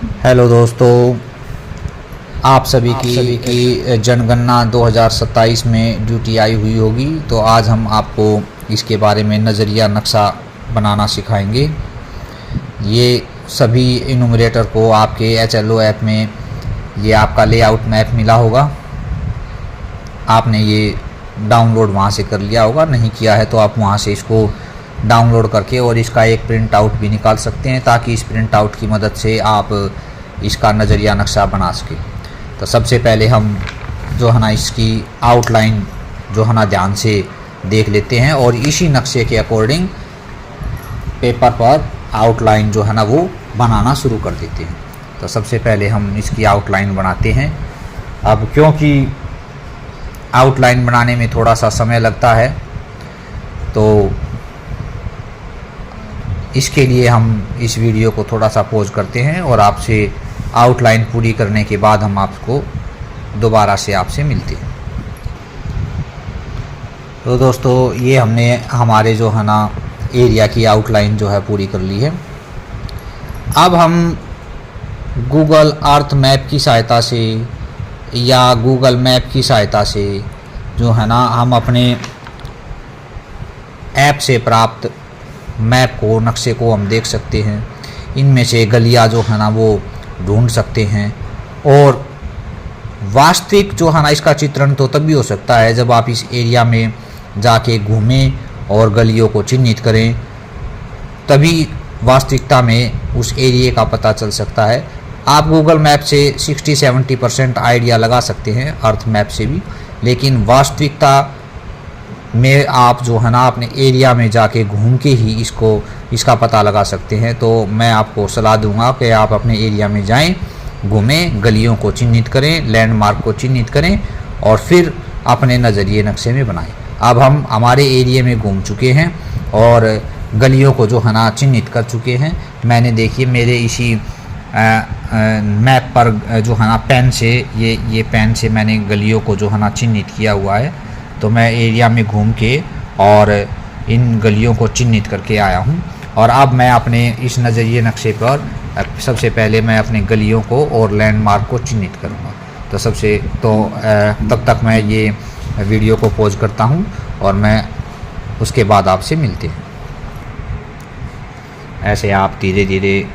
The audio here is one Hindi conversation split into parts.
हेलो दोस्तों, आप सभी की जनगणना 2027 में ड्यूटी आई हुई होगी। तो आज हम आपको इसके बारे में नज़रिया नक्शा बनाना सिखाएंगे। ये सभी इनुमरेटर को आपके HLO ऐप में ये आपका लेआउट मैप मिला होगा। आपने ये डाउनलोड वहाँ से कर लिया होगा, नहीं किया है तो आप वहाँ से इसको डाउनलोड करके और इसका एक प्रिंट आउट भी निकाल सकते हैं, ताकि इस प्रिंट आउट की मदद से आप इसका नज़रिया नक्शा बना सकें। तो सबसे पहले हम जो है ना इसकी आउटलाइन जो है ना ध्यान से देख लेते हैं और इसी नक्शे के अकॉर्डिंग पेपर पर आउटलाइन जो है ना वो बनाना शुरू कर देते हैं। तो सबसे पहले हम इसकी आउटलाइन बनाते हैं। अब क्योंकि आउटलाइन बनाने में थोड़ा सा समय लगता है, तो इसके लिए हम इस वीडियो को थोड़ा सा पॉज करते हैं और आपसे आउटलाइन पूरी करने के बाद हम आपको दोबारा से आपसे मिलते हैं। तो दोस्तों, ये हमने हमारे जो है ना एरिया की आउटलाइन जो है पूरी कर ली है। अब हम गूगल अर्थ मैप की सहायता से या गूगल मैप की सहायता से जो है ना हम अपने ऐप से प्राप्त मैप को, नक्शे को हम देख सकते हैं। इनमें से गलियां जो है ना वो ढूंढ सकते हैं। और वास्तविक जो है ना इसका चित्रण तो तभी हो सकता है जब आप इस एरिया में जाके घूमें और गलियों को चिन्हित करें, तभी वास्तविकता में उस एरिया का पता चल सकता है। आप गूगल मैप से 60-70% आइडिया लगा सकते हैं, अर्थ मैप से भी, लेकिन वास्तविकता में आप जो है ना अपने एरिया में जाके घूम के ही इसका पता लगा सकते हैं। तो मैं आपको सलाह दूंगा कि आप अपने एरिया में जाएं, घूमें, गलियों को चिन्हित करें, लैंडमार्क को चिन्हित करें और फिर अपने नज़रिए नक्शे में बनाएं। अब हम हमारे एरिया में घूम चुके हैं और गलियों को जो है ना चिन्हित कर चुके हैं। मैंने देखिए मेरे इसी मैप पर जो है ना पेन से ये पेन से मैंने गलियों को जो है ना चिन्हित किया हुआ है। तो मैं एरिया में घूम के और इन गलियों को चिन्हित करके आया हूँ। और अब मैं अपने इस नज़रिए नक्शे पर सबसे पहले मैं अपने गलियों को और लैंडमार्क को चिन्हित करूँगा। तो तब तक मैं ये वीडियो को पॉज करता हूँ और मैं उसके बाद आपसे मिलते हैं। ऐसे आप धीरे धीरे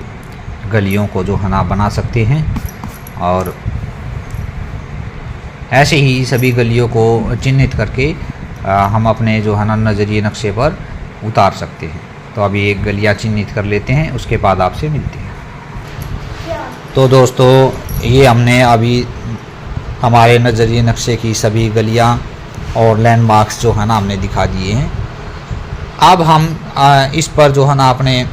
गलियों को जो है ना बना सकते हैं और ऐसे ही सभी गलियों को चिन्हित करके हम अपने जो है ना नज़रिए नक्शे पर उतार सकते हैं। तो अभी एक गलियाँ चिन्हित कर लेते हैं, उसके बाद आपसे मिलते हैं। तो दोस्तों, ये हमने अभी हमारे नज़रिए नक्शे की सभी गलियाँ और लैंडमार्क्स जो है ना हमने दिखा दिए हैं। अब हम इस पर जो है ना अपने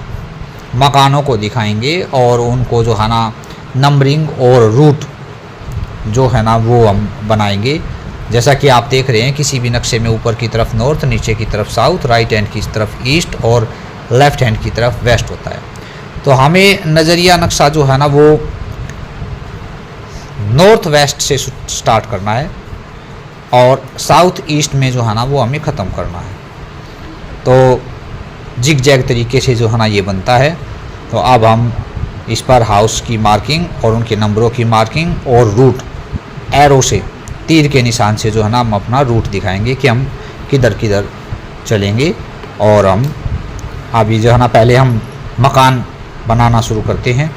मकानों को दिखाएंगे और उनको जो है ना नंबरिंग और रूट जो है ना वो हम बनाएंगे। जैसा कि आप देख रहे हैं, किसी भी नक्शे में ऊपर की तरफ नॉर्थ, नीचे की तरफ साउथ, राइट हैंड की तरफ ईस्ट और लेफ़्ट हैंड की तरफ वेस्ट होता है। तो हमें नज़रिया नक्शा जो है ना वो नॉर्थ वेस्ट से स्टार्ट करना है और साउथ ईस्ट में जो है ना वो हमें ख़त्म करना है। तो जिग जैग तरीके से जो है ना ये बनता है। तो अब हम इस पर हाउस की मार्किंग और उनके नंबरों की मार्किंग और रूट एरो से, तीर के निशान से जो है ना हम अपना रूट दिखाएंगे कि हम किधर किधर चलेंगे। और हम अभी जो है ना पहले हम मकान बनाना शुरू करते हैं।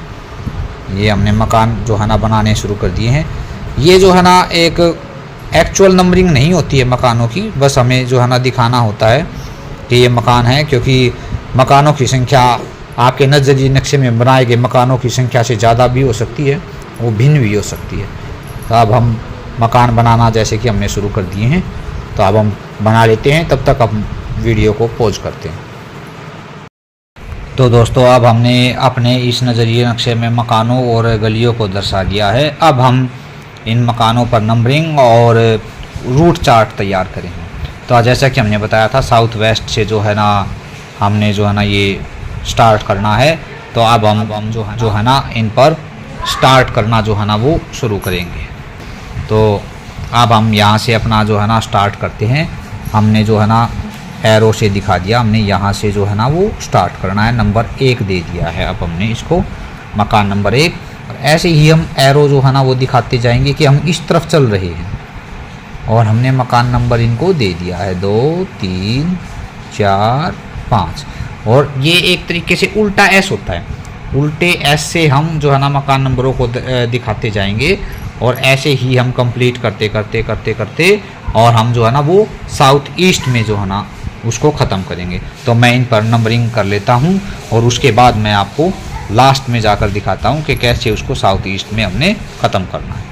ये हमने मकान जो है ना बनाने शुरू कर दिए हैं। ये जो है ना एक एक्चुअल नंबरिंग नहीं होती है मकानों की, बस हमें जो है ना दिखाना होता है कि ये मकान है, क्योंकि मकानों की संख्या आपके नज़रिए नक्शे में बनाए गए मकानों की संख्या से ज़्यादा भी हो सकती है, वो भिन्न भी हो सकती है। तो अब हम मकान बनाना जैसे कि हमने शुरू कर दिए हैं, तो अब हम बना लेते हैं। तब तक हम वीडियो को पॉज करते हैं। तो दोस्तों, अब हमने अपने इस नज़रिए नक्शे में मकानों और गलियों को दर्शा दिया है। अब हम इन मकानों पर नंबरिंग और रूट चार्ट तैयार करेंगे। तो जैसा कि हमने बताया था, साउथ वेस्ट से जो है ना हमने जो है ना ये स्टार्ट करना है। तो अब हम जो है ना इन पर स्टार्ट करना जो है ना वो शुरू करेंगे। तो अब हम यहाँ से अपना जो है ना स्टार्ट करते हैं। हमने जो है ना एरो से दिखा दिया, हमने यहाँ से जो है ना वो स्टार्ट करना है। नंबर 1 दे दिया है। अब हमने इसको मकान नंबर 1 और ऐसे ही हम एरो जो है ना वो दिखाते जाएंगे कि हम इस तरफ चल रहे हैं। और हमने मकान नंबर इनको दे दिया है 2 3 4 5। और ये एक तरीके से उल्टा एस होता है, उल्टे एस से हम जो है ना मकान नंबरों को दिखाते जाएंगे और ऐसे ही हम कंप्लीट करते करते करते करते और हम जो है ना वो साउथ ईस्ट में जो है ना उसको ख़त्म करेंगे। तो मैं इन पर नंबरिंग कर लेता हूँ और उसके बाद मैं आपको लास्ट में जाकर दिखाता हूँ कि कैसे उसको साउथ ईस्ट में हमने ख़त्म करना है।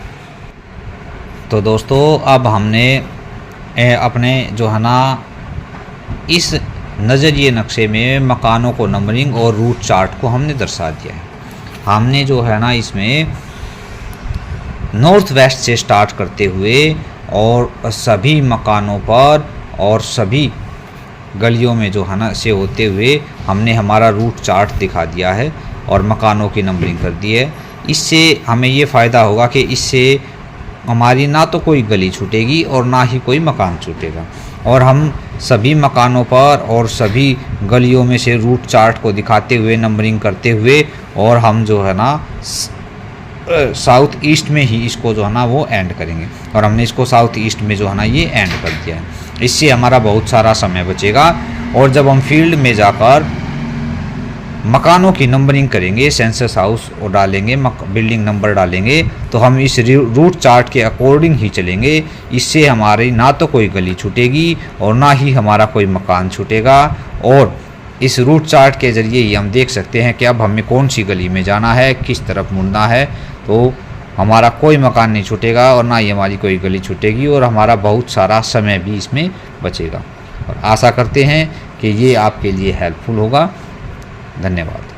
तो दोस्तों अब हमने अपने जो है ना इस नज़रिए नक्शे में मकानों को नंबरिंग और रूट चार्ट को हमने दर्शा दिया है। हमने जो है ना इसमें नॉर्थ वेस्ट से स्टार्ट करते हुए और सभी मकानों पर और सभी गलियों में जो है ना से होते हुए हमने हमारा रूट चार्ट दिखा दिया है और मकानों की नंबरिंग कर दी है। इससे हमें ये फ़ायदा होगा कि इससे हमारी ना तो कोई गली छूटेगी और ना ही कोई मकान छूटेगा। और हम सभी मकानों पर और सभी गलियों में से रूट चार्ट को दिखाते हुए नंबरिंग करते हुए और हम जो है ना साउथ ईस्ट में ही इसको जो है ना वो एंड करेंगे। और हमने इसको साउथ ईस्ट में जो है ना ये एंड कर दिया है। इससे हमारा बहुत सारा समय बचेगा। और जब हम फील्ड में जाकर मकानों की नंबरिंग करेंगे, सेंसस हाउस और डालेंगे, बिल्डिंग नंबर डालेंगे, तो हम इस रूट चार्ट के अकॉर्डिंग ही चलेंगे। इससे हमारी ना तो कोई गली छूटेगी और ना ही हमारा कोई मकान छूटेगा। और इस रूट चार्ट के ज़रिए ही हम देख सकते हैं कि अब हमें कौन सी गली में जाना है, किस तरफ मुड़ना है। तो हमारा कोई मकान नहीं छूटेगा और ना ही हमारी कोई गली छूटेगी और हमारा बहुत सारा समय भी इसमें बचेगा। और आशा करते हैं कि ये आपके लिए हेल्पफुल होगा। धन्यवाद।